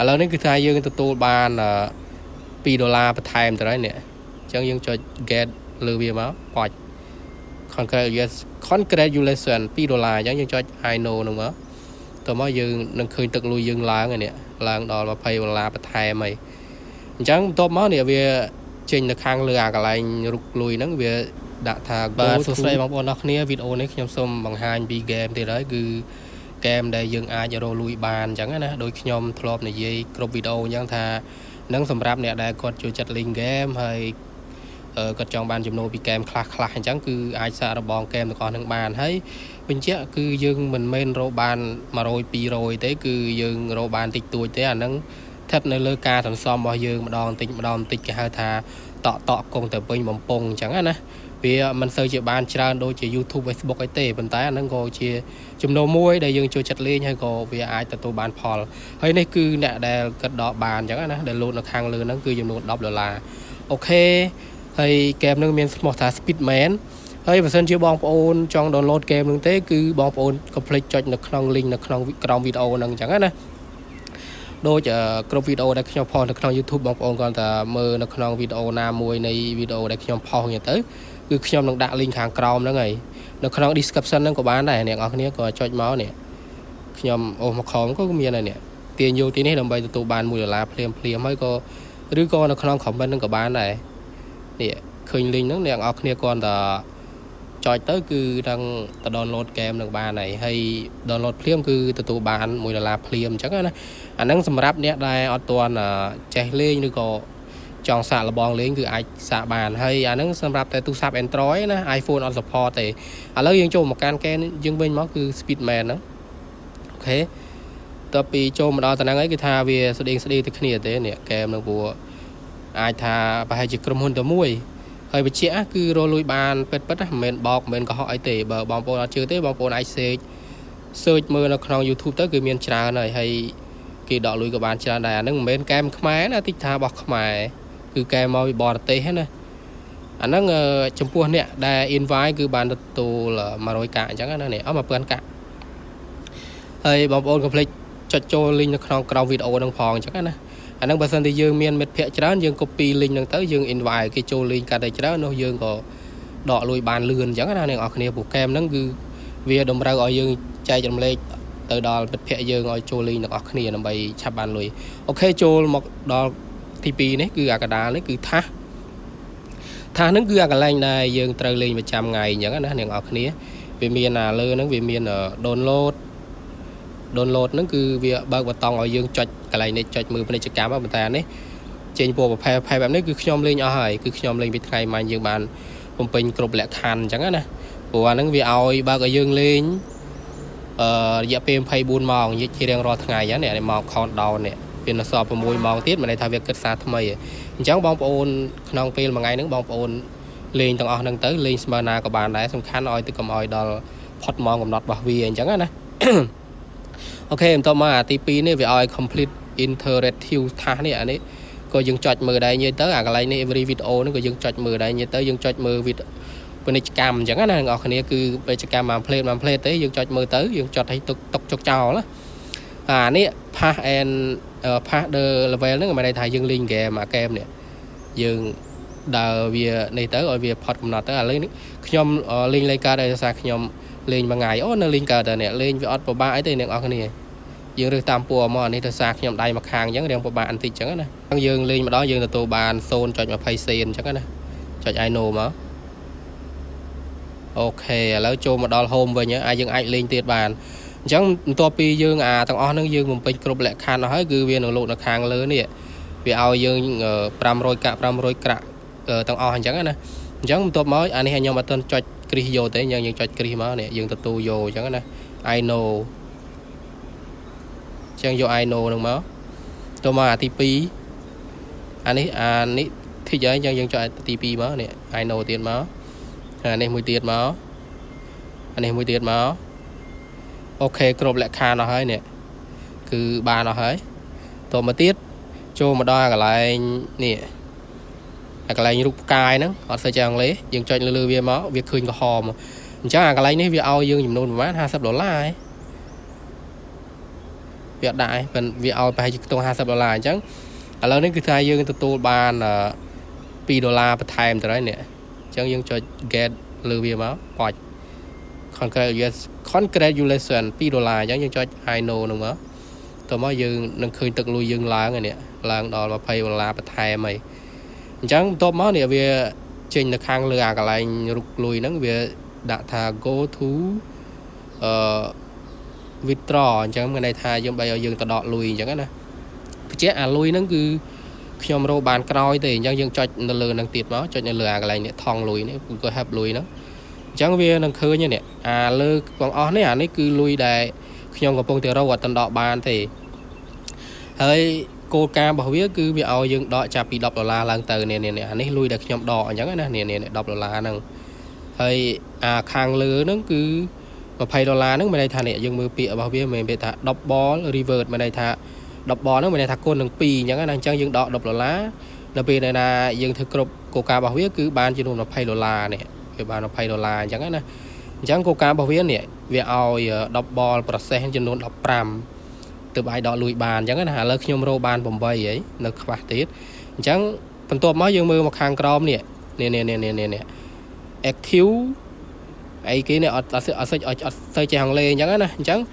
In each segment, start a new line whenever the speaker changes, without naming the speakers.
ឥឡូវនេះគឺថាយើងទទួលបាន$2បន្ថែមទៅហើយនេះអញ្ចឹងយើងចុច get លើវាមកបាច់ congratulation $2អញ្ចឹងយើងចុច I know ហ្នឹងមកតោះមកយើងនឹងឃើញទឹកលុយយើងឡើងហើយនេះឡើងដល់$20បន្ថែមហើយអញ្ចឹងបន្ទាប់មកនេះវាចេញនៅខាងលើអាកន្លែងរូបលុយហ្នឹងវាដាក់ថាបាទសួស្តីបងប្អូនអរគ្នាវីដេអូនេះខ្ញុំសូមបង្ហាញពីហ្គេមទៀតហើយគឺហ្គេមដែលយើងអាចរកលុយបានអញ្ចឹងណាដោយខ្ញុំធ្លាប់និយាយគ្រប់វីដេអូអញ្ចឹងថានឹងសម្រាប់អ្នកដែលគាត់ចូលចិត្តលេងហ្គេមហើយគាត់ចង់បានចំណូលពីហ្គេមខ្លះអញ្ចឹងគឺអាចសាកល្បងហ្គេមទាំងអស់នឹងបានហើយបញ្ជាក់គឺយើងមិនមែនរកបាន100 200ទេគឺយើងរកបានតិចតួចទេអាហ្នឹងស្ថិតនៅលើការសន្សំរបស់យើងម្ដងបន្តិចគេហៅថាតក់គង់ទៅពេញបំពង់អញ្ចឹងណាវាមិនសូវជាបានច្រើនដូចជា YouTube Facebook អីទេប៉ុន្តែអាហ្នឹងក៏ជាចំណូលមួយដែលយើងចូលចិត្តលេងហើយក៏វាអាចទទួលបានផលហើយនេះគឺអ្នកដែលគិតដកបានអញ្ចឹងណាដែលលោតនៅខាងលើហ្នឹងគឺចំនួន$10អូខេហើយហ្គេមហ្នឹងមានឈ្មោះថា Speedman ហើយបើសិនជាបងប្អូនចង់ download ហ្គេមហ្នឹងទេគឺបងប្អូនកុំភ្លេចចុចនៅក្នុង link នៅក្នុងក្រោមវីដេអូហ្នឹងអញ្ចឹងណាដូចគ្រប់វីដេអូដែលខ្ញុំផុសនៅក្នុង YouTube បងប្អូនគាត់តែមើលនៅក្នុងវីដេអូណាមួយនៃវីដេអូដែលខ្ញុំផុសហ្នឹងទៅគឺខ្ញុំនឹងដាក់ link ខាងក្រោមហ្នឹងហើយនៅក្នុង description ហ្នឹងក៏បានដែរអ្នកនរគ្នាក៏ចុចមកនេះខ្ញុំអូសមកខំក៏មានដែរនេះទាញយកទីនេះដើម្បីទទួលបាន$1ភ្លាមហើយក៏ឬក៏នៅក្នុង comment ហ្នឹងក៏បានដែរនេះឃើញ link ហ្នឹងអ្នកនរគ្នាគាត់តែចុចទៅគឺនឹងទៅ download ហ្គេមនឹងបានហើយ download ភ្លាមគឺទទួលបាន$1ភ្លាមអញ្ចឹងណាអាហ្នឹងសម្រាប់អ្នកដែលអត់ទាន់ចេះលេងឬក៏ចង់សាកល្បងលេងគឺអាចសាកបានហើយអាហ្នឹងសម្រាប់តែទូរស័ព្ទ Android ណា iPhone អត់ support ទេឥឡូវយើងចូលមកកាន់ហ្គេមយើងវិញមកគឺ Speedman ហ្នឹងអូខេតើពីចូលមកដល់តំណែងអីគឺថាវាស្តីទៅគ្នាទេនេះហ្គេមហ្នឹងព្រោះអាចថាប្រហែលជាក្រុមហ៊ុនតែមួយហើយបញ្ជាក់គឺរលួយបានពិតណាមិនមែនបោកមិនមែនកុហកអីទេបើបងប្អូនអត់ជឿទេបងប្អូនអាចsearch មើលនៅក្នុង YouTube ទៅគឺមានច្រើនហើយគេដកលុយក៏បានច្រើនដែរអាហ្នឹងមិនមែនហ្គេមខ្មែរណាតិចថារបស់ខ្មែរគឺហ្គេមមកពីបរទេសណាអាហ្នឹងចំពោះអ្នកដែល invite គឺបានទទួល100កាក់អញ្ចឹងណានេះអស់1000កាក់ហើយបងប្អូនកុំភ្លេចចុចចូល link នៅក្នុងក្រោមវីដេអូហ្នឹងផងអញ្ចឹងណាអាហ្នឹងបើសិនតែយើងមានមិត្តភ័ក្តិច្រើនយើង copy link ហ្នឹងទៅយើង invite គេចូល link កាន់តែច្រើននោះយើងក៏ដកលុយបានលឿនអញ្ចឹងណាអ្នកនរគ្នាព្រោះហ្គេមហ្នឹងគឺវាតម្រូវឲ្យយើងចែករំលែកទៅដល់មិត្តភ័ក្តិយើងឲ្យចូល link ទាំងអស់គ្នាដើម្បីឆាប់បានលុយអូខេចូលមកដល់ទី2នេះគឺអាកដាលនេះគឺថាសហ្នឹងគឺអាកន្លែងដែលយើងត្រូវលេងប្រចាំថ្ងៃអញ្ចឹងណាអ្នកនរគ្នាវាមានលើហ្នឹងវាមាន download ហ្នឹងគឺវាបើកប៊ូតុងឲ្យយើងចុចកន្លែងនេះចុចមើលពាណិជ្ជកម្មប៉ុន្តែអានេះចេញពណ៌ប្រផេះបែបនេះគឺខ្ញុំលេងអស់ហើយគឺខ្ញុំលេងពីថ្ងៃម៉ាញ់យើងបានបំពេញគ្រប់លក្ខខណ្ឌអញ្ចឹងណាព្រោះអាហ្នឹងវាឲ្យបើកឲ្យយើងលេងរយៈពេល24ម៉ោងនិយាយជារៀងរាល់ថ្ងៃហ្នឹងនេះម៉ោង countdown នេះវានៅសល់6ម៉ោងទៀតមិនន័យថាវាគិតសារថ្មីទេអញ្ចឹងបងប្អូនក្នុងពេលមួយថ្ងៃហ្នឹងបងប្អូនលេងទាំងអស់ហ្នឹងទៅលេងស្មើណាក៏បានដែរសំខាន់ឲ្យទៅកុំឲ្យដល់ផុតម៉ោងកំណត់របស់វាអញ្ចឹងណាអូខេបន្តមកអាទី2នេះវាឲ្យ complete interactive task នេះអានេះក៏យើងចុចមើលដែរនិយាយទៅអាកន្លែងនេះ every video ហ្នឹងក៏យើងចុចមើលដែរនិយាយទៅយើងចុចមើលវីដេអូពាណិជ្ជកម្មអញ្ចឹងណាអ្នកនរគ្នាគឺពាណិជ្ជកម្មបានផ្លេតទេយើងចុចមើលទៅយើងចុចឲ្យទុកចុកចោលណាអានេះ pass and pass the level ហ្នឹងមិនន័យថាយើងលេងហ្គេមអាហ្គេមនេះយើងដើរវានេះទៅឲ្យវាផុតកំណត់ទៅឥឡូវនេះខ្ញុំលេងកើតដោយសារខ្ញុំលេងមួយថ្ងៃអូនៅលេងកើតតែនេះលេងវាអត់ពិបាកអីទេអ្នកនរគ្នាយើងរើសតាមពណ៌មកនេះដោយសារខ្ញុំដៃមកខាងអញ្ចឹងរៀងពិបាកបន្តិចអញ្ចឹងណាយើងលេងម្ដងយើងទទួលបាន0.20សេនអញ្ចឹងណាចុច I know មកអូខេឥឡូវចូលមកដល់ home វិញយើងអាចលេងទៀតបានអញ្ចឹងបន្ទាប់ពីយើងទាំងអស់ហ្នឹងយើងបំពេញគ្រប់លក្ខខណ្ឌអស់ហើយគឺវានឹងលោកនៅខាងលើនេះវាឲ្យយើង500កាក់500ក្រាក់ទាំងអស់អញ្ចឹងណាអញ្ចឹងបន្ទាប់មកអានេះខ្ញុំអត់ទាន់ចុចគ្រីសយកទេយើងចុចគ្រីសមកនេះយើងទទួលយកអញ្ចឹងណា I know អញ្ចឹងយក I know ហ្នឹងមកទៅមកអាទី2អានេះធីចហើយអញ្ចឹងយើងចុចទី2មកនេះ I know ទៀតមកអានេះមួយទៀតមកអានេះមួយទៀតមកអូខេគ្រប់លក្ខខណ្ឌអស់ហើយនេះគឺបានអស់ហើយតមកទៀតចូលមកដល់កន្លែងនេះកន្លែងរូបផ្កាយហ្នឹងអត់សូវចេះអង់គ្លេសយើងចុចលើវាមកវាឃើញក្រហមអញ្ចឹងអាកន្លែងនេះវាឲ្យយើងចំនួនប្រហែល$50ឯង việc đại phần việc ao phải tông $50 chẳng à lâu nên cứ thay dương tôi ban $2 per time tới đấy nè chẳng dương cho get lưu việc máu hỏi congratulation $2chẳng dương cho I know đúng không tôi mới dương nâng khơi tự lui dương lá người nè là đò là $2 per time mày chẳng tôi mới nè về trên là khang lừa cả lại rụt lùi nó về đã thà go to withdraw chẳng cái này thà dương bây giờ dương ta đọ lùi chẳng nè chết à lùi nó cứ khi mà bàn còi thì chẳng dương cho nó lừa năng tiệt máu cho nó lừa cái này nè thòng lùi này cũng có hấp lùi nó chẳng về năng khơi như nè à lừa còn on này à này cứ lùi đại khi mà phong từ đâu ở tận đọ bàn thì hơi cô ca bảo viết cứ việc ao dương đọ chạp bị $10 lần từ nè nè anh ấy lui được nhom đỏ chẳng nè nè $10 nè hơi à khang lứa nó cứ mà $2 nó mà đây thà nè dương mưa bịa bảo viết mình bị thà đọc bó revert mà đây thà đọc bó nó mà đây thà côn đừng pi chẳng anh chẳng dương đọ $10 là vì này là dương thực cục cô ca bảo viết cứ ban cho nó $2 nè cái ban nó $2 chẳng nè chẳng cô ca bảo viết nè việc ao đọc bó process cho nó đọc pram từ bài đọ lùi bàn chẳng hạn là khi nhôm bàn bồng bay ấy nó khóa tiết chẳng phầnตัวmới dương mưa một hàng crom nè EQ ấy cái này ở xây chàng lên chẳng nè chẳng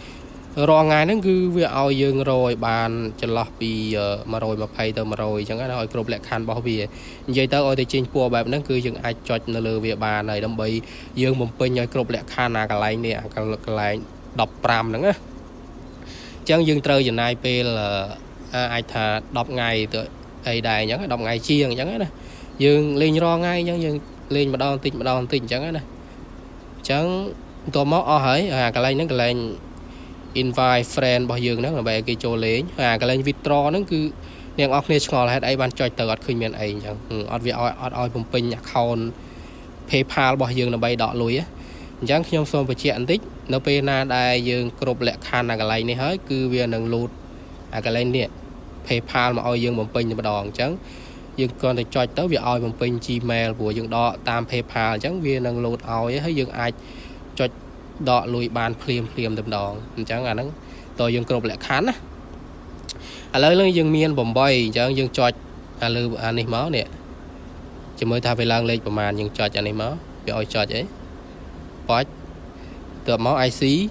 rò ngày nó cứ việc ao dương rồi bàn cho lọt bị mà rồi mà phay từ mà rồi chẳng hạn hỏi cột lại khăn bao bì vậy tao ơi thì trên cuaแบบnó cứ dương ai cho nó lừa việc bàn này đâm bị dương một pin nhoi cột lại khăn là cái lại nè cái lại đọc pram nữa chẳng dương trời giờ này pe là ai thà đọc ngày từ ai đài nhớ đọc ngày chiên chẳng nè dương lên ro ngay chẳng dương lên mà đo tin chẳng nè chẳng tôi móc hỏi cái này nó cái này invite friend bao dương nó là về cái chỗ lấy cái này withdraw nó cứ nèng off này ngồi lại đây ban cho tờ khơi miền ấy chẳng ở việc ở bùng pin account PayPal bao dương là bay đọ lùi á chẳng khi ông xôm phải chuyện tích nó pe na đại dương cột lệ khăn là cái này này hết cứ việc nâng lụt cái này nè PayPal mà oi dương bấm pin mà đòn chẳng dương còn để cho tới việc oi bấm pin Gmail của dương đọ tam PayPal chẳng việc nâng lụt oi thấy dương ai cho đọ lùi bàn phim đầm đòn chẳng là nó tôi dương cột lệ khăn á lấy dương miên bấm bay chẳng dương cho lưu anh này máu nè chỉ mới thay phải lang lênประมาณ dương cho anh này máu việc oi cho vậy có tựa máu IC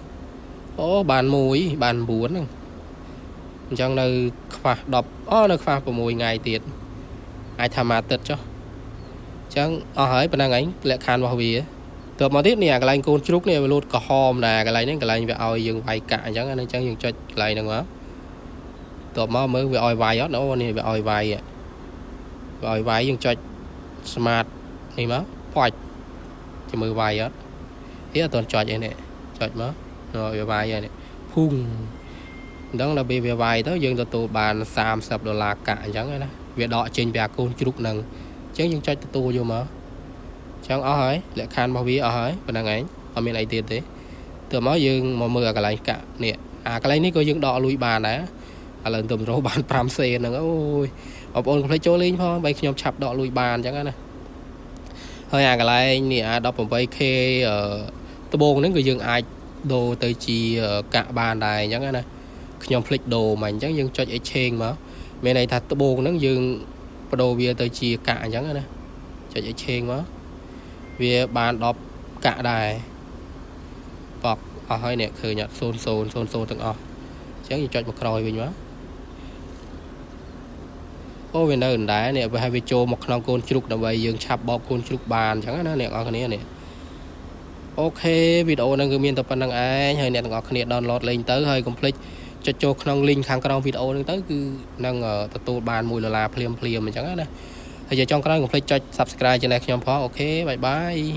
ô bàn mùi bàn buồn chẳng nơi khoa đọc nơi khoa của mùi ngày tiệt ai tham mà tật cho chẳng hỏi bên đang ảnh lệ khan vào vì tựa máu tiết nè cái lạnh côn chút này luôn có hòm là cái lạnh cái lạnh về oi dừng vài cả chẳng anh chẳng dừng cho lại nữa quá tựa máu mới về oi vài ót nữa này về oi vài dừng cho smart này má quạch cho mưa vài ót ý là toàn chọt vậy nè chọt má rồi về vài vậy nè phun đó là về vài tới dương tụ bàn $30 cả chẳng nè việc đọ trên bè côn chút nằng chẳng dương cho tụ vô mà chẳng ở hỏi lại khan bao vi ở hỏi bên đằng ấy ở bên này tiền thế từ mới dương mà mưa cái này cả nè cái này ní có dương đọ lùi bàn đã lần tụm rô bàn pram xe nè ôi ở ôn phải chỗ lên thôi bây nhom chập đọ lùi bàn chẳng nè hơi cái này nè đọc một bài kê tôi buồn đến người dương ai đồ tới chi cả bàn đài chẳng nè nhom flick đồ mình chẳng dương cho dễ chen mà bên này thật tôi buồn đến dương đồ bia tới chi cả chẳng nè cho dễ chen mà vì bàn đọc cả đài bọc ở hơi nè khởi nhặt xôn từng ở chẳng gì cho một rồi vì nhá ô bên đây đá nè về hai vị châu một non côn chục đầm bầy dương chập bọc côn chục bàn chẳng nó nè ở cái này nè ok video đang gửi miền tập năng ai hơi nè ngọc nè download lên tới hơi complete cho châu non link khang cái video đang tới cứ đang ở tụ bàn mùi là phim mình chẳng nè bây giờ trong cái complete cho subscribe cho nàyខ្ញុំផងok bye bye